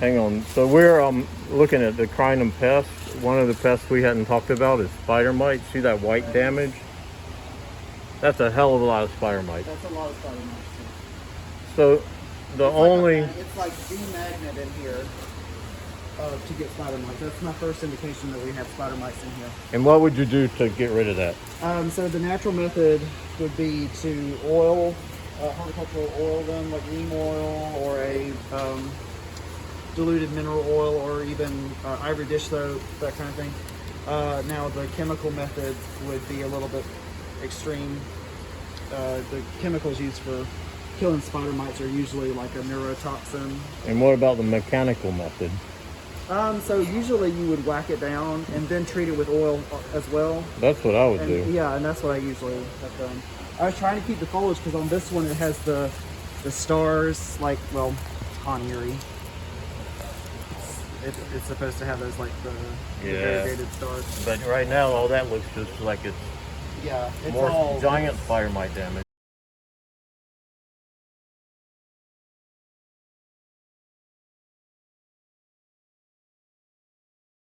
Hang on. So we're looking at the Crinum pest. One of the pests we hadn't talked about is spider mite. See that white damage? That's a hell of a lot of spider mite. That's a lot of spider mites. So the only... It's like the magnet in here to get spider mites. That's my first indication that we have spider mites in here. And what would you do to get rid of that? So the natural method would be to oil, horticultural oil them, like neem oil or a diluted mineral oil or even ivory dish soap, that kind of thing. Now the chemical method would be a little bit extreme. The chemicals used for killing spider mites are usually like a neurotoxin. And what about the mechanical method? So usually you would whack it down and then treat it with oil as well. That's what I would do. Yeah, and that's what I usually have done. I was trying to keep the foliage because on this one it has the stars, like, well, Han Ire. It's supposed to have those, like, the variegated stars. But right now all that looks just like it's Yeah, it's more all giant spider mite damage.